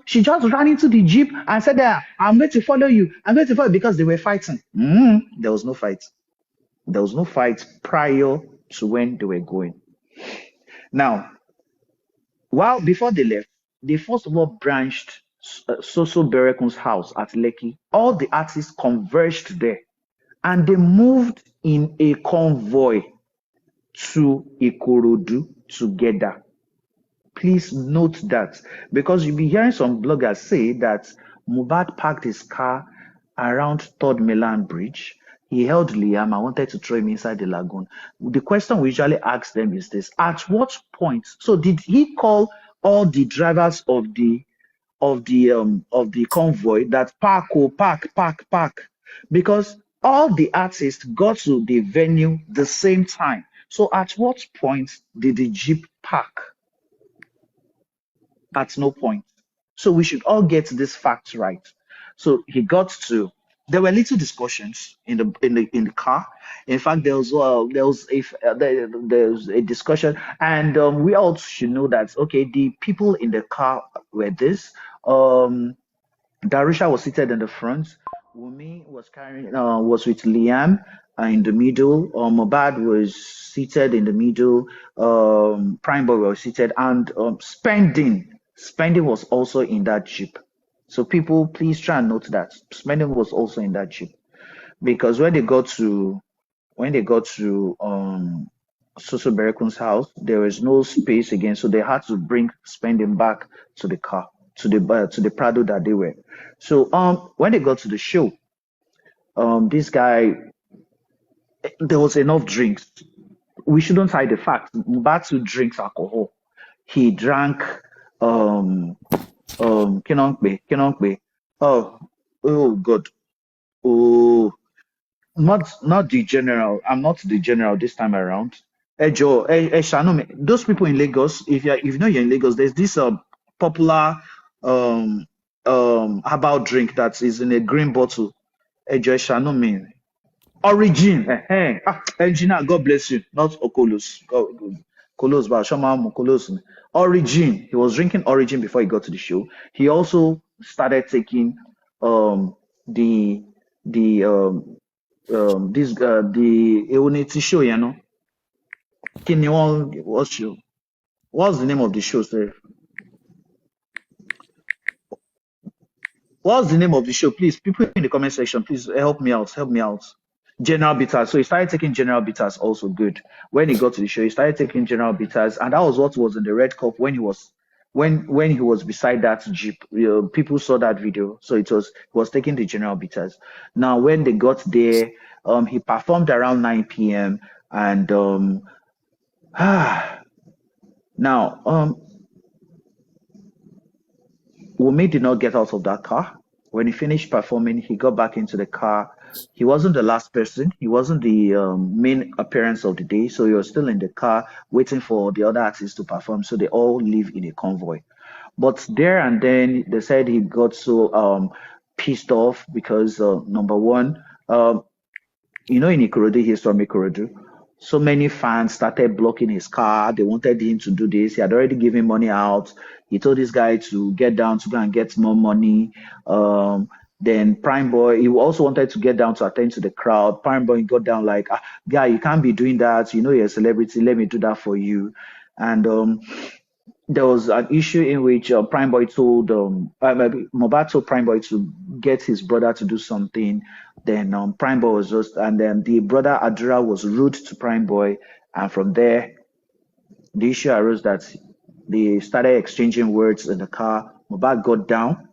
she just ran into the jeep and said, I'm going to follow you. I'm going to follow you because they were fighting. There was no fight. There was no fight prior to when they were going. Now, while before they left, they first of all branched Soso Berekun's house at Lekki. All the artists converged there and they moved in a convoy to Ikorodu together. Please note that because you'll be hearing some bloggers say that Mohbad parked his car around Third Milan Bridge. He held Liam. I wanted to throw him inside the lagoon. The question we usually ask them is this: at what point? So did he call all the drivers of the convoy that park? Because all the artists got to the venue the same time. So at what point did the jeep park? At no point. So we should all get this fact right. So he got to. There were little discussions in the car. In fact, there was a discussion, and we all should know that okay, the people in the car were this. Darusha was seated in the front. Wumi was with Liam in the middle. Mohbad was seated in the middle. Prime Boy was seated, and Spending was also in that jeep. So people, please try and note that Spending was also in that jeep because when they got to Soso Berekun's house, there was no space again, so they had to bring Spending back to the car, to the Prado that they were. So when they got to the show, this guy, there was enough drinks. We shouldn't hide the fact. Mbatu drinks alcohol. He drank Kenongbe. Oh God. Oh, not the general. I'm not the general this time around. Joe, Shanu, those people in Lagos, if you know you're in Lagos, there's this popular um herbal drink that is in a green bottle. Joe, Shanu, me. Origin. Engineer, God bless you. Not Okolos. Kolos, but Shama Kolos. Origin. He was drinking Origin before he got to the show. He also started taking the the this the Eunity show, you know. Can you all what's show? What's the name of the show, sir? What's the name of the show? Please, people in the comment section, please help me out. Help me out. General Bitters. So he started taking General Bitters also good. When he got to the show, he started taking General Bitters, and that was what was in the red cup when he was beside that jeep. People saw that video, so he was taking the General Bitters. Now when they got there, he performed around 9 p.m. and now Wumi did not get out of that car. When he finished performing, he got back into the car. He wasn't the last person. He wasn't the main appearance of the day. So he was still in the car waiting for the other artists to perform. So they all live in a convoy. But there and then, they said he got so pissed off because, number one, in Ikorodu, he's from Ikorodu. So many fans started blocking his car. They wanted him to do this. He had already given money out. He told this guy to get down to go and get more money. Then Prime Boy, he also wanted to get down to attend to the crowd. Prime Boy got down like, guy, you can't be doing that. You know you're a celebrity. Let me do that for you. And there was an issue in which Prime Boy told Mohbad told Prime Boy to get his brother to do something. Then Prime Boy was just, and then the brother Adura was rude to Prime Boy, and from there the issue arose that they started exchanging words in the car. Mohbad got down.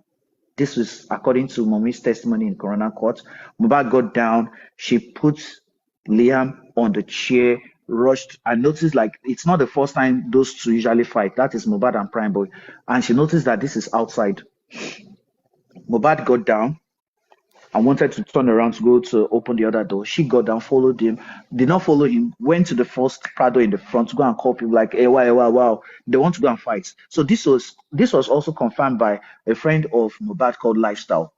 This was according to Mommy's testimony in coroner court. Mohbad got down. She put Liam on the chair, rushed. I noticed like it's not the first time those two usually fight. That is Mohbad and Prime Boy. And she noticed that this is outside. Mohbad got down and wanted to turn around to go to open the other door. She got down, followed him, did not follow him, went to the first Prado in the front to go and call people like, hey, wow. They want to go and fight. So this was also confirmed by a friend of Mohbad called Lifestyle.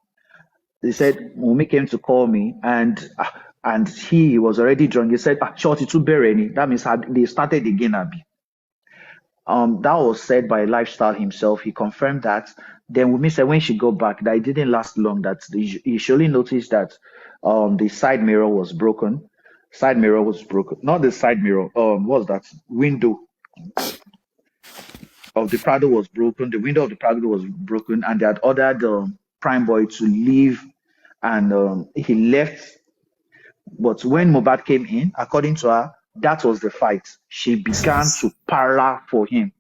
They said Mumi came to call me and he was already drunk. He said, Shorty to bury. That means they started again, Abby. That was said by Lifestyle himself. He confirmed that Then Wumi said when she got back, that it didn't last long. That she only noticed that the side mirror was broken. Side mirror was broken. Not the side mirror. What's that? Window of the Prado was broken. The window of the Prado was broken, and they had ordered Prime Boy to leave, and he left. But when Mohbad came in, according to her, that was the fight. She began to para for him.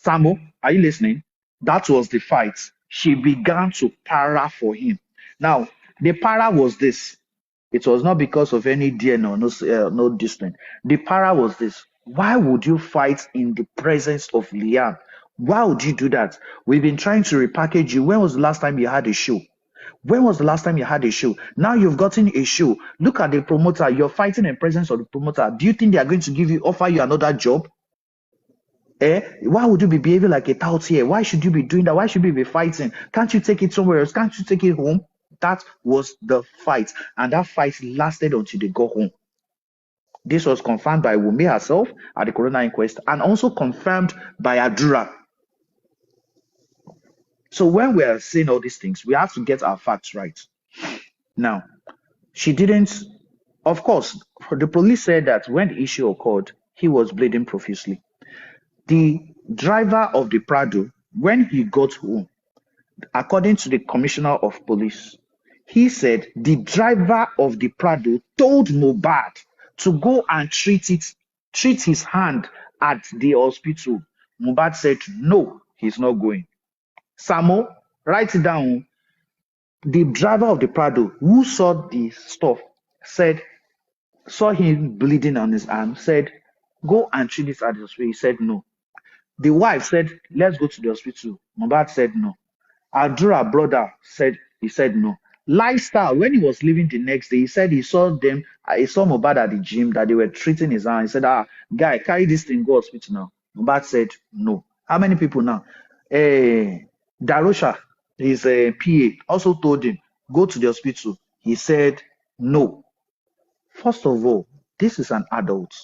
Samo, are you listening? That was the fight. She began to para for him. Now, the para was this. It was not because of any DNA or no distance. The para was this. Why would you fight in the presence of Liam? Why would you do that? We've been trying to repackage you. When was the last time you had a show? When was the last time you had a show? Now you've gotten a show. Look at the promoter. You're fighting in presence of the promoter. Do you think they are going to offer you another job? Why would you be behaving like a tout here? Why should you be doing that? Why should you be fighting? Can't you take it somewhere else? Can't you take it home? That was the fight. And that fight lasted until they got home. This was confirmed by Wumi herself at the coroner inquest and also confirmed by Adura. So when we are saying all these things, we have to get our facts right. Now, she didn't, of course, the police said that when the issue occurred, he was bleeding profusely. The driver of the Prado, when he got home, according to the commissioner of police, he said the driver of the Prado told Mohbad to go and treat his hand at the hospital. Mohbad said no, he's not going. Samo, write it down. The driver of the Prado who saw the stuff saw him bleeding on his arm, said go and treat this at the hospital. He said no. The wife said, let's go to the hospital. Mohbad said no. Adura brother said no. Lifestyle, when he was leaving the next day, he said he saw Mohbad at the gym that they were treating his hand. He said, guy, carry this thing, go hospital now. Mohbad said no. How many people now? Darosha, his PA, also told him, go to the hospital. He said no. First of all, this is an adult.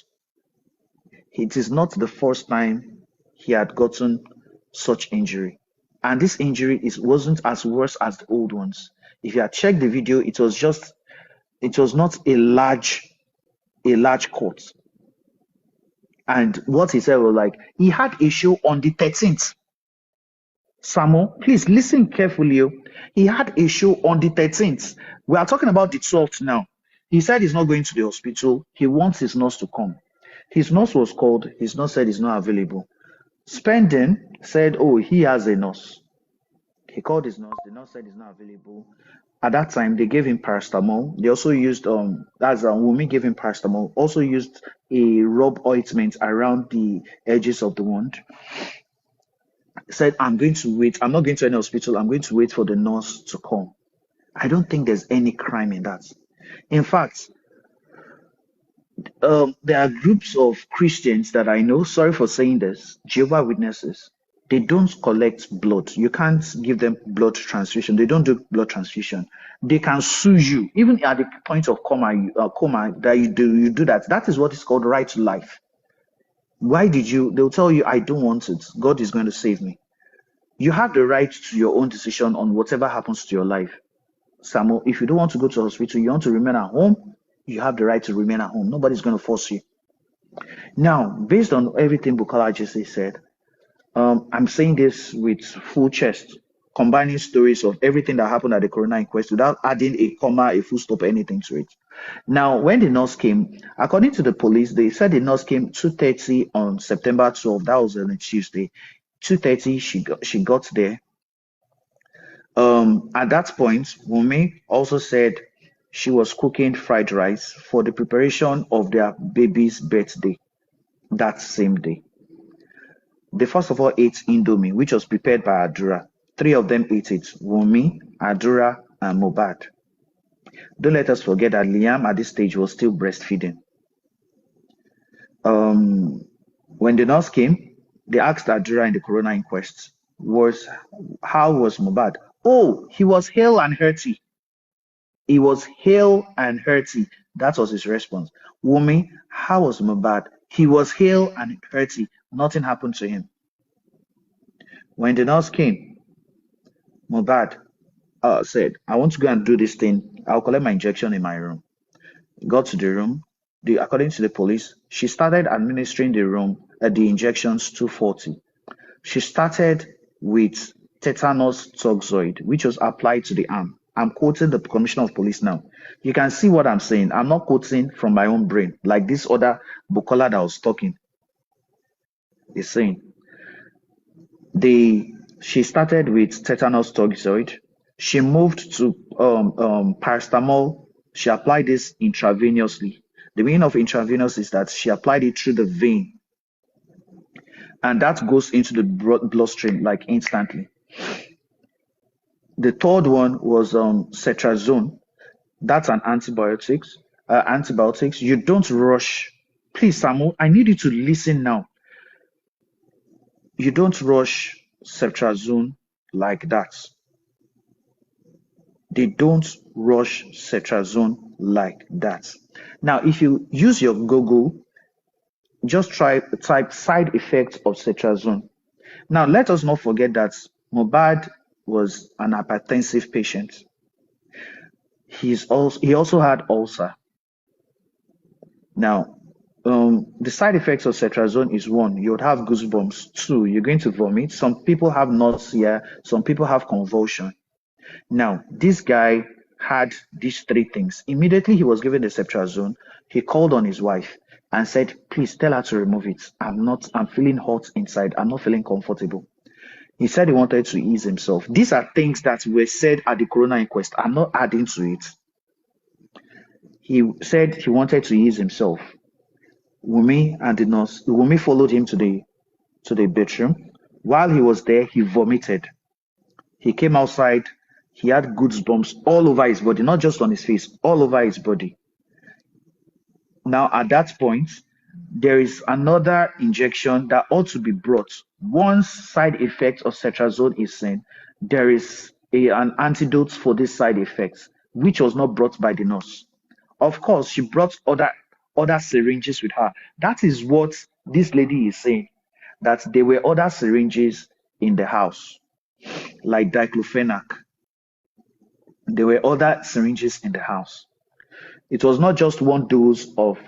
It is not the first time he had gotten such injury. And this injury wasn't as worse as the old ones. If you had checked the video, it was not a large cut. And what he said was like, he had a show on the 13th. Samo, please listen carefully. He had a show on the 13th. We are talking about the 12th now. He said he's not going to the hospital. He wants his nurse to come. His nurse was called. His nurse said he's not available. Spending said, oh, he has a nurse. He called his nurse. The nurse said he's not available. At that time, they gave him paracetamol. They also used, Wumi gave him paracetamol, also used a rub ointment around the edges of the wound. Said, I'm going to wait. I'm not going to any hospital. I'm going to wait for the nurse to come. I don't think there's any crime in that. In fact, there are groups of Christians that I know, sorry for saying this, Jehovah's Witnesses, they don't collect blood. You can't give them blood transfusion. They don't do blood transfusion. They can sue you, even at the point of coma that you do that. That is what is called right to life. Why did you? They'll tell you, I don't want it. God is going to save me. You have the right to your own decision on whatever happens to your life. Samuel, if you don't want to go to the hospital, you want to remain at home, you have the right to remain at home. Nobody's going to force you. Now, based on everything Bukola just said, I'm saying this with full chest, combining stories of everything that happened at the coroner inquest without adding a comma, a full stop, anything to it. Now, when the nurse came, according to the police, they said the nurse came 2:30 on September 12th. That was on a Tuesday. 2:30, she got there. At that point, Wumi also said she was cooking fried rice for the preparation of their baby's birthday that same day. They first of all ate Indomie, which was prepared by Adura. 3 of them ate it, Wumi, Adura, and Mohbad. Don't let us forget that Liam at this stage was still breastfeeding. When the nurse came, they asked Adura in the coroner inquest, how was Mohbad? Oh, he was hale and hearty. He was hale and hearty. That was his response. Wumi, how was Mohbad? He was hale and hearty. Nothing happened to him. When the nurse came, Mohbad said, I want to go and do this thing. I'll collect my injection in my room. Got to the room. According to the police, she started administering the injections 240. She started with tetanus toxoid, which was applied to the arm. I'm quoting the commissioner of police now. You can see what I'm saying. I'm not quoting from my own brain, like this other Bukola that was talking is saying. She started with tetanus toxoid. She moved to paracetamol. She applied this intravenously. The meaning of intravenous is that she applied it through the vein, and that goes into the bloodstream like instantly. The third one was cetrazone. That's an antibiotics. Antibiotics. You don't rush. Please, Samu, I need you to listen now. You don't rush cetrazone like that. They don't rush cetrazone like that. Now, if you use your Google, just type side effects of cetrazone. Now, let us not forget that Mohbad was an hypertensive patient. He also had ulcer. Now, the side effects of cetrazone is one, you would have goosebumps. Two, you're going to vomit. Some people have nausea. Some people have convulsion. Now, this guy had these three things. Immediately he was given the cetrazone, he called on his wife and said, please tell her to remove it. I'm feeling hot inside. I'm not feeling comfortable. He said he wanted to ease himself. These are things that were said at the coroner inquest. I'm not adding to it. He said he wanted to ease himself. Wumi followed him to the bedroom. While he was there, he vomited. He came outside. He had goosebumps all over his body, not just on his face, all over his body. Now, at that point, there is another injection that ought to be brought. Once side effect of cetrazone is seen, there is an antidote for these side effects, which was not brought by the nurse. Of course, she brought other syringes with her. That is what this lady is saying, that there were other syringes in the house, like diclofenac. There were other syringes in the house. It was not just one dose of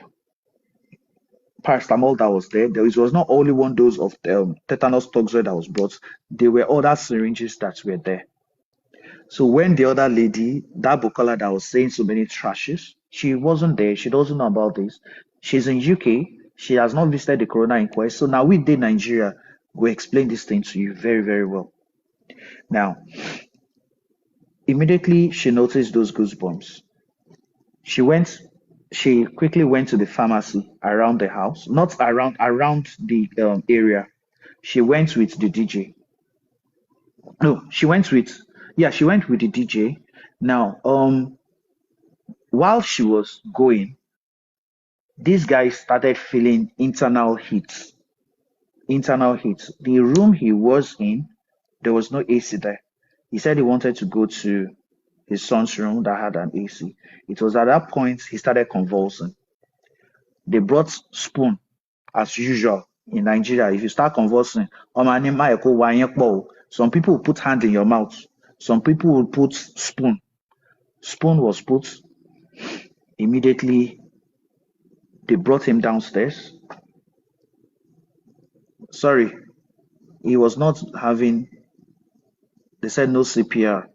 paracetamol that was there. There was not only one dose of tetanus toxoid that was brought. There were other syringes that were there. So when the other lady, that Bukola that was saying so many trashes, she wasn't there. She doesn't know about this. She's in UK. She has not visited the coroner inquest. So now we did Nigeria. We explain this thing to you very, very well. Now, immediately she noticed those goosebumps. She quickly went to the pharmacy around the house, not around the area. She went with the DJ. No, she went with the DJ. Now, while she was going, this guy started feeling internal heat. Internal heat. The room he was in, there was no AC there. He said he wanted to go to his son's room that had an AC. It was at that point he started convulsing. They brought spoon as usual in Nigeria. If you start convulsing, some people will put hand in your mouth. Some people will put spoon. Spoon was put. Immediately, they brought him downstairs. Sorry, he was not having, they said no CPR.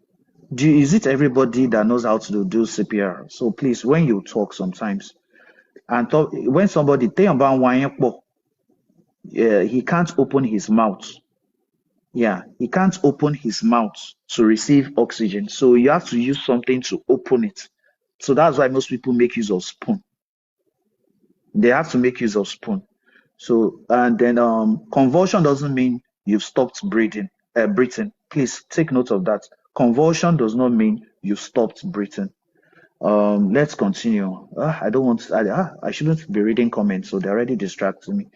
Is it everybody that knows how to do CPR? So please, when you talk sometimes, and talk, when somebody, he can't open his mouth. Yeah, he can't open his mouth to receive oxygen. So you have to use something to open it. So that's why most people make use of spoon. They have to make use of spoon. So, and then convulsion doesn't mean you've stopped breathing. Please take note of that. Convulsion does not mean you stopped breathing. Let's continue. I don't want I shouldn't be reading comments, so they're already distracting me.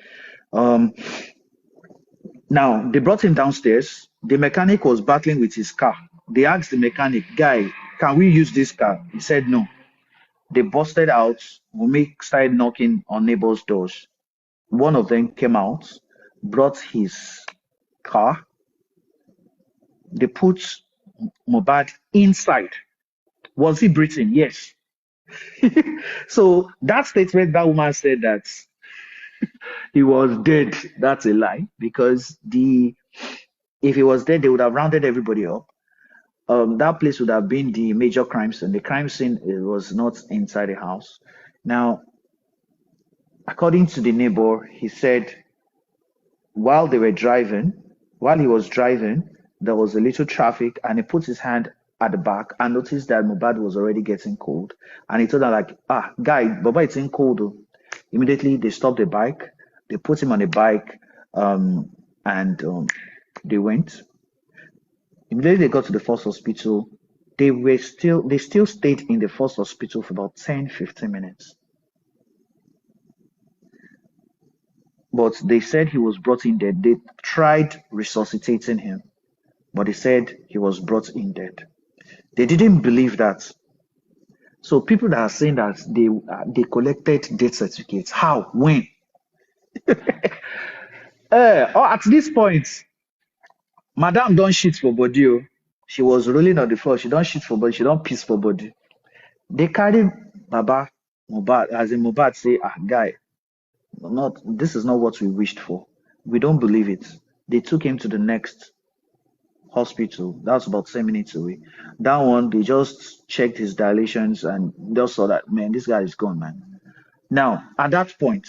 Now they brought him downstairs. The mechanic was battling with his car. They asked the mechanic, guy, can we use this car? He said no. They busted out. Wumi started knocking on neighbors' doors. One of them came out, brought his car. They put Mohbad inside. Was he breathing? Yes. So that statement that woman said that he was dead, that's a lie because the if he was dead, they would have rounded everybody up. That place would have been the major crime scene. The crime scene was not inside the house. Now, according to the neighbor, he said while they were driving, while he was driving, there was a little traffic, and he put his hand at the back and noticed that Mubad was already getting cold. And he told her like, "Ah, guy, Baba, it's in cold, oh." Immediately, they stopped the bike. They put him on a bike, and they went. Immediately, they got to the first hospital. They still stayed in the first hospital for about 10, 15 minutes. But they said he was brought in dead. They tried resuscitating him, but they said he was brought in dead. They didn't believe that. So people that are saying that they collected death certificates, how, when? Or at this point, Madam don't shit for body. Oh. She was rolling on the floor. She don't shit for body. She don't piss for body. They carry Baba Mubad, as in Mubad say, ah, guy, not this is not what we wished for. We don't believe it. They took him to the next hospital. That's about 10 minutes away. That one, they just checked his dilations and just saw that, man, this guy is gone, man. Now, at that point,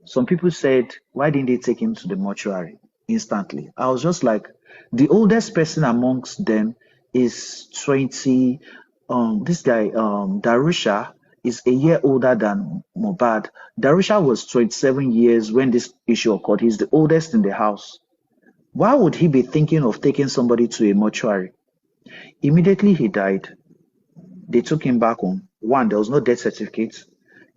some people said, why didn't they take him to the mortuary instantly? I was just like, the oldest person amongst them is 20. This guy, Darusha, is a year older than Mobad. Darusha was 27 years when this issue occurred. He's the oldest in the house. Why would he be thinking of taking somebody to a mortuary? Immediately he died, they took him back home. One, there was no death certificate.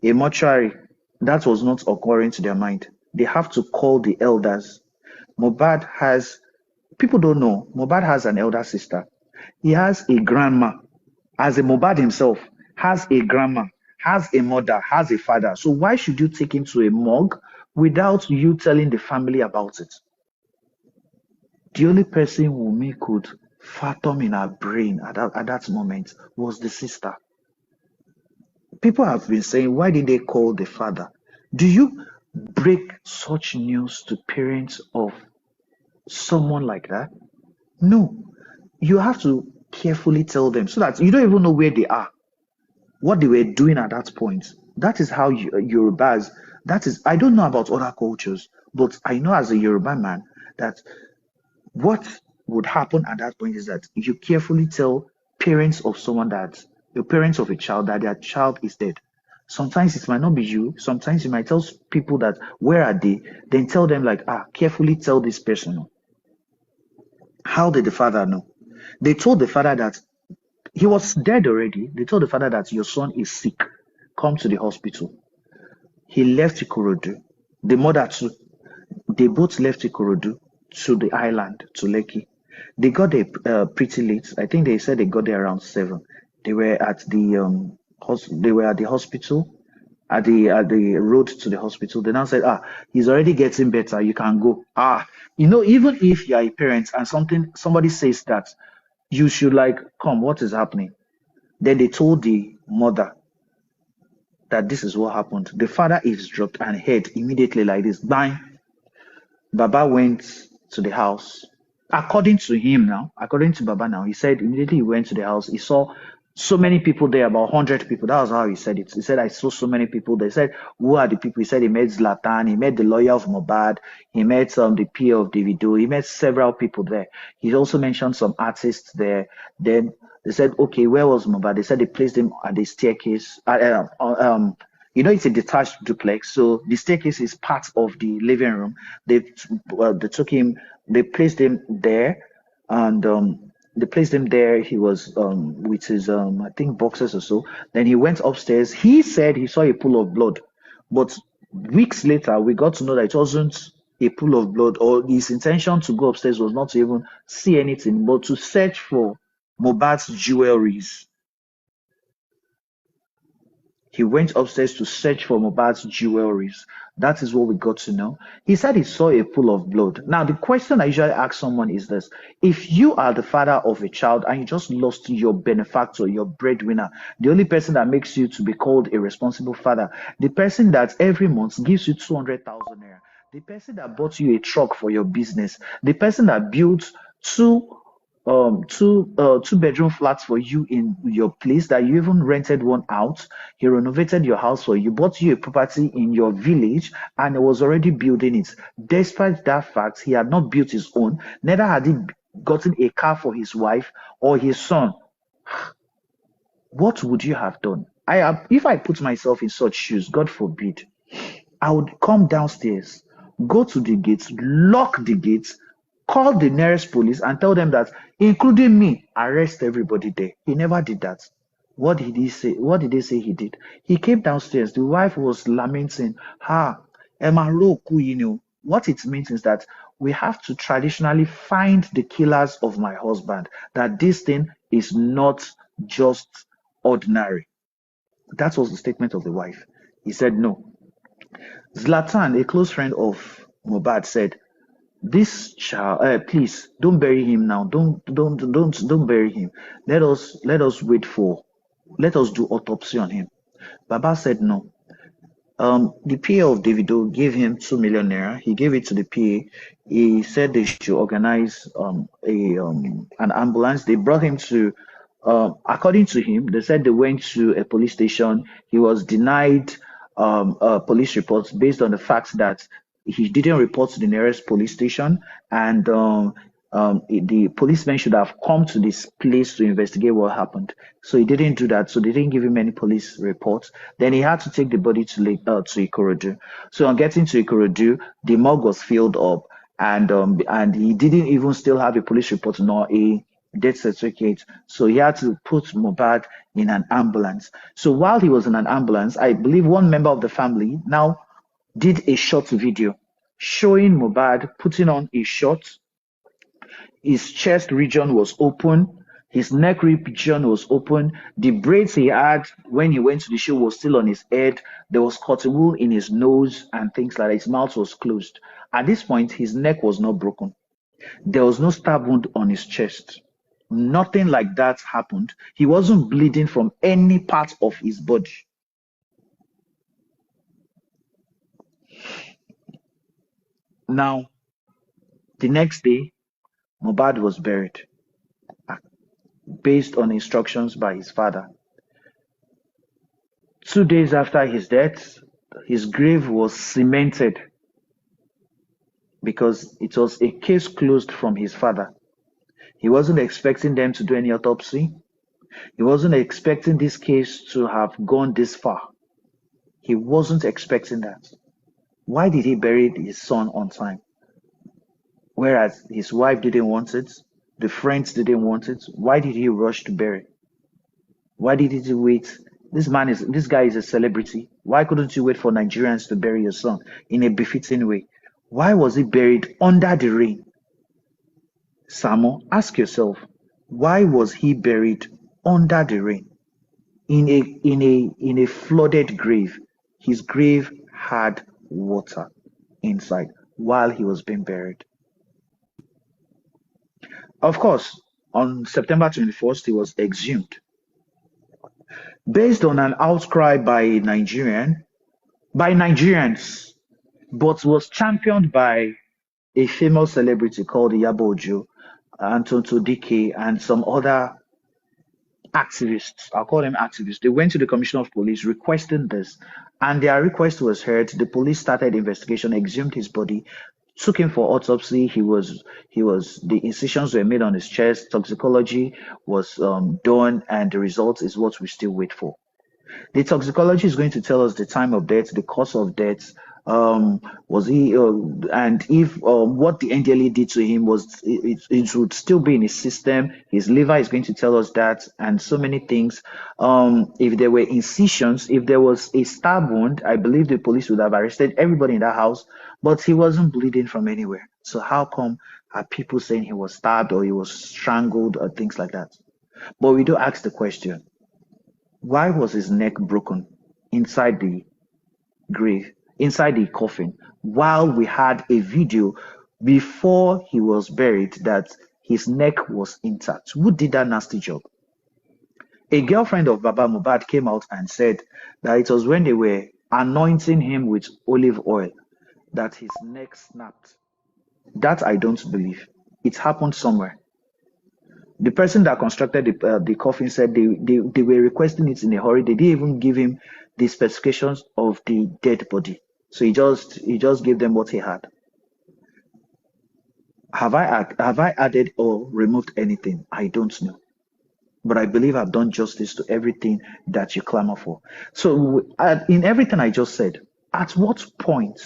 A mortuary, that was not occurring to their mind. They have to call the elders. Mobad has, people don't know, Mobad has an elder sister. He has a grandma. As a Mobad himself, has a grandma, has a mother, has a father. So why should you take him to a morgue without you telling the family about it? The only person Wumi could fathom in her brain at that moment was the sister. People have been saying, why did they call the father? Do you break such news to parents of someone like that? No. You have to carefully tell them so that you don't even know where they are, what they were doing at that point. That is how Yorubas, that is, I don't know about other cultures, but I know as a Yoruba man that what would happen at that point is that you carefully tell parents of someone that the parents of a child that their child is dead. Sometimes it might not be you. Sometimes you might tell people that where are they? Then tell them like, ah, carefully tell this person. How did the father know? They told the father that he was dead already. They told the father that your son is sick. Come to the hospital. He left Ikorodu. The mother too. They both left Ikorodu to the island, to Lekki. They got there pretty late. I think they said they got there around 7. They were at the they were at the hospital, at the road to the hospital. They now said, ah, he's already getting better. You can go. Ah, even if you are a parent and somebody says that, you should like, come, what is happening? Then they told the mother that this is what happened. The father eavesdropped and heard immediately like this, bang. Baba went to the house. According to him now, according to Baba now, he said immediately he went to the house, he saw so many people there, about 100 people. That was how he said it. He said, I saw so many people. They said, who are the people? He said he met Zlatan, he met the lawyer of Mobad, he met the peer of Davido, he met several people there. He also mentioned some artists there. Then they said, okay, where was Mobad? They said they placed him at the staircase. It's a detached duplex, so the staircase is part of the living room. They took him, they placed him there, and they placed him there. He was with his I think boxers or so. Then he went upstairs. He said he saw a pool of blood, but weeks later we got to know that it wasn't a pool of blood, or his intention to go upstairs was not to even see anything, but to search for Mohbad's jewelries. He went upstairs to search for Mohbad's jewelries. That is what we got to know. He said he saw a pool of blood. Now, the question I usually ask someone is this. If you are the father of a child and you just lost your benefactor, your breadwinner, the only person that makes you to be called a responsible father, the person that every month gives you 200,000 naira, the person that bought you a truck for your business, the person that built two bedroom flats for you in your place that you even rented one out. He renovated your house for you, bought you a property in your village, and he was already building it. Despite that fact, he had not built his own, neither had he gotten a car for his wife or his son. What would you have done? If I put myself in such shoes, God forbid, I would come downstairs, go to the gates, lock the gates, call the nearest police and tell them that, including me, arrest everybody there. He never did that. What did he say? What did they say he did? He came downstairs. The wife was lamenting, Emma Roku, What it means is that we have to traditionally find the killers of my husband, that this thing is not just ordinary. That was the statement of the wife. He said no. Zlatan, a close friend of Mohbad, said, "This child, please don't bury him now. Don't bury him. Let us wait for, let us do autopsy on him." Baba said no. The PA of Davido gave him 2 million naira. He gave it to the PA. He said they should organize an ambulance. They brought him to, according to him, they said they went to a police station. He was denied police reports based on the fact that he didn't report to the nearest police station, and the policemen should have come to this place to investigate what happened. So he didn't do that. So they didn't give him any police reports. Then he had to take the body to Ikorodu. So on getting to Ikorodu, the morgue was filled up, and he didn't even still have a police report nor a death certificate. So he had to put Mohbad in an ambulance. So while he was in an ambulance, I believe one member of the family now did a short video showing Mohbad putting on a short. His chest region was open. His neck region was open. The braids he had when he went to the show was still on his head. There was cotton wool in his nose and things like that. His mouth was closed. At this point, his neck was not broken. There was no stab wound on his chest. Nothing like that happened. He wasn't bleeding from any part of his body. Now, the next day, Mohbad was buried based on instructions by his father. 2 days after his death, his grave was cemented because it was a case closed from his father. He wasn't expecting them to do any autopsy. He wasn't expecting this case to have gone this far. He wasn't expecting that. Why did he bury his son on time? Whereas his wife didn't want it, the friends didn't want it. Why did he rush to bury? Why did he wait? This guy is a celebrity. Why couldn't you wait for Nigerians to bury your son in a befitting way? Why was he buried under the rain? Samo, ask yourself, why was he buried under the rain? In a flooded grave. His grave had water inside while he was being buried. Of course, on September 21st, he was exhumed. Based on an outcry by Nigerians, but was championed by a famous celebrity called Iyabo Ojo, Antonto Dike, and some other activists. I'll call them activists. They went to the Commissioner of Police requesting this, and their request was heard. The police started investigation, exhumed his body, took him for autopsy. The incisions were made on his chest. Toxicology was done, and the result is what we still wait for. The toxicology is going to tell us the time of death, the cause of death, was he, and if what the NDLE did to him was, it would still be in his system. His liver is going to tell us that, and so many things. If there were incisions, if there was a stab wound, I believe the police would have arrested everybody in that house, but he wasn't bleeding from anywhere. So how come are people saying he was stabbed or he was strangled or things like that? But we do ask the question, why was his neck broken inside the grave, inside the coffin, while we had a video before he was buried that his neck was intact. Who did that nasty job? A girlfriend of Baba Mubad came out and said that it was when they were anointing him with olive oil that his neck snapped. That I don't believe. It happened somewhere. The person that constructed the coffin said they were requesting it in a hurry. They didn't even give him the specifications of the dead body. So he just gave them what he had. Have I added or removed anything? I don't know. But I believe I've done justice to everything that you clamor for. So in everything I just said, at what point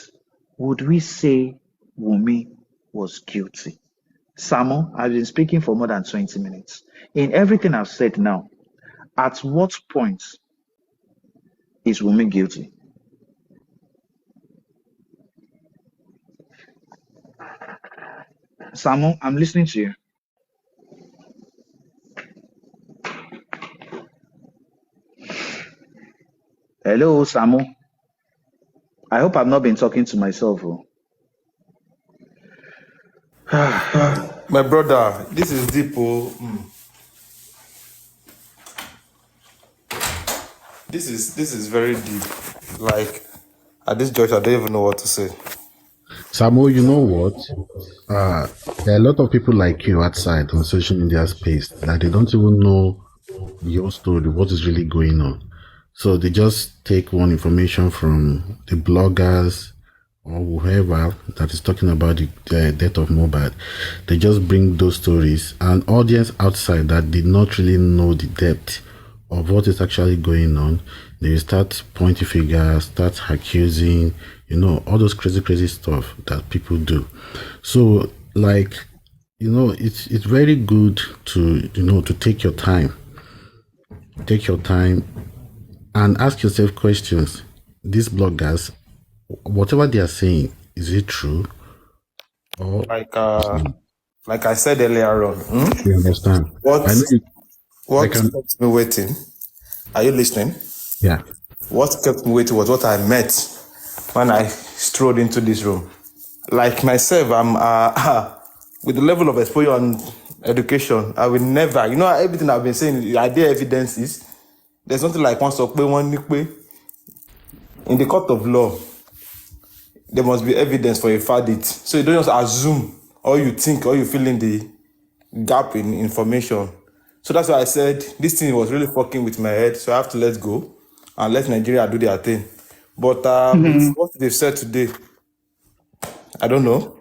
would we say Wumi was guilty? Samo, I've been speaking for more than 20 minutes. In everything I've said now, at what point is Wumi guilty? Samo, I'm listening to you. Hello, Samo. I hope I've not been talking to myself. Oh. My brother, this is deep. This is very deep. Like at this juncture, I don't even know what to say. Samuel, you know what? There are a lot of people like you outside on social media space that they don't even know your story, what is really going on. So they just take one information from the bloggers or whoever that is talking about the death of Mohbad. They just bring those stories. An audience outside that did not really know the depth of what is actually going on, they start pointing fingers, start accusing, all those crazy stuff that people do. So, like, it's very good to to take your time and ask yourself questions. These bloggers, whatever they are saying, is it true? Or Like I said earlier on, you understand? what I know what kept me waiting? Are you listening? Yeah. What kept me waiting was what I met when I strolled into this room. Like myself, I'm with the level of exposure and education, I will never, everything I've been saying, the idea evidence is there's nothing like one in the court of law. There must be evidence for a verdict. So you don't just assume or you think or you fill in the gap in information. So that's why I said this thing was really fucking with my head. So I have to let go and let Nigeria do their thing. But with what they've said today, I don't know.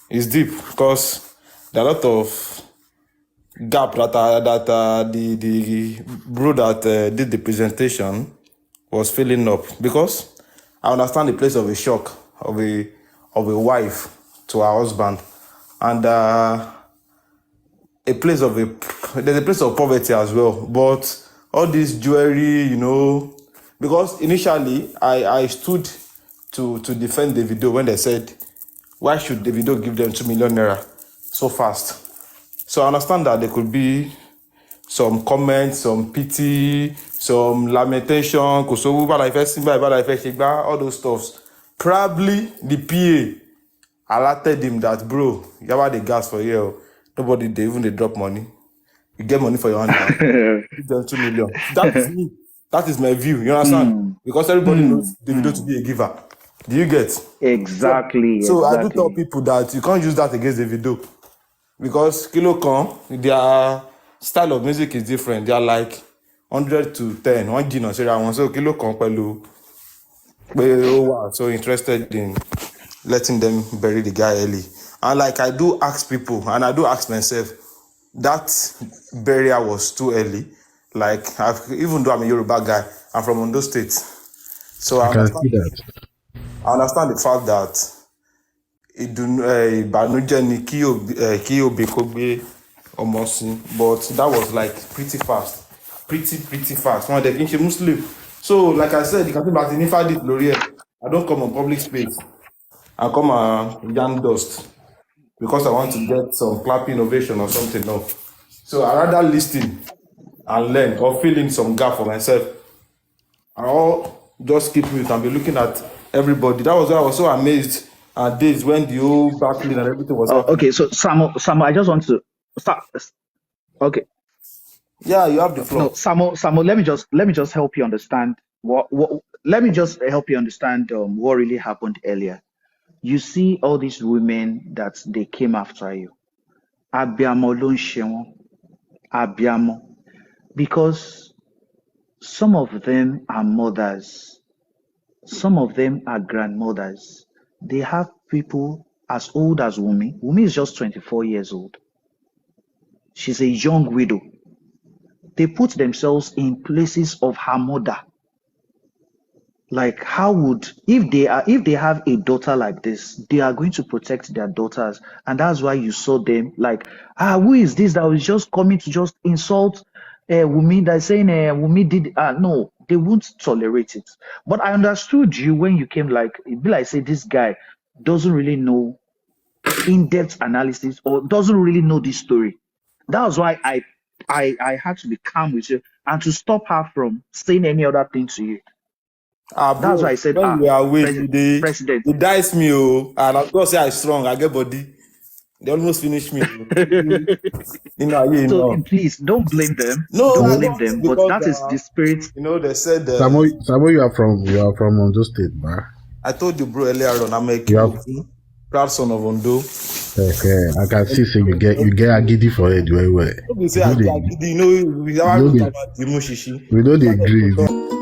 It's deep because there are a lot of gap that the bro that did the presentation was filling up, because I understand the place of a shock of a wife to her husband, and there's a place of poverty as well. But all this jewelry, because initially I stood to defend Davido when they said, why should Davido give them 2 million naira so fast? So I understand that there could be some comments, some pity, some lamentation, all those stuffs. Probably the PA alerted him that, bro, you have the gas for you. Nobody, they drop money. You get money for your hand now. Give them 2 million. That is me. That is my view. You understand? Because everybody knows Davido to be a giver. Do you get? Exactly. So I do tell people that you can't use that against Davido. Because Kilo Con, their style of music is different. They are like 100 to 10. One Gino Sarah one. So Kilo Con Pelu, so interested in letting them bury the guy early. And like I do ask people, and I do ask myself, that burial was too early. Like even though I'm a Yoruba guy, I'm from Ondo State. So I can see that. I understand the fact that ìbànújẹ́ ni kí òbí kó gbé ọmọ sí, but that was like pretty fast. Wọ́n dẹ̀ kí n ṣe Muslim. So like I said, ìkàtí bá ti ní fàdí lórí ẹ̀, I don't come on public space. I come and yarn dust because I want to get some clapping ovation or something. No. So I rather listen and learn or fill in some gap for myself. just keep mute and be looking at everybody. That was why I was so amazed at days when the whole battling and everything was Oh, happening. okay. So Samuel, I just want to. Okay. Yeah, you have the No, floor. Samuel, let me just help you understand what let me just help you understand what really happened earlier. You see all these women that they came after you. Abiamo ló ń ṣe wọ́n. Abiamo. Because some of them are mothers, some of them are grandmothers. They have people as old as Wumi. Wumi is just 24 years old. She's a young widow. They put themselves in places of her mother. Like, how would, if they have a daughter like this, they are going to protect their daughters. And that's why you saw them like, who is this that was just coming to just insult Wumi, that's saying Wumi did, no, they won't tolerate it. But I understood you when you came, like, it be like, say, this guy doesn't really know in-depth analysis or doesn't really know this story. That was why I had to be calm with you and to stop her from saying any other thing to you. That's why Bro, I said, when you were away, President. they dice me, oh, and I'm gonna say I strong, I get body. They almost finish me. So please don't blame them. No, Don't I blame don't them. But because that is the spirit. they said Samuel, you are from Ondo State, bro. I told you, bro, earlier on, I'm a proud son of Ondo. Okay, I can see. So you get agidi for it, well. You say I We don't agree.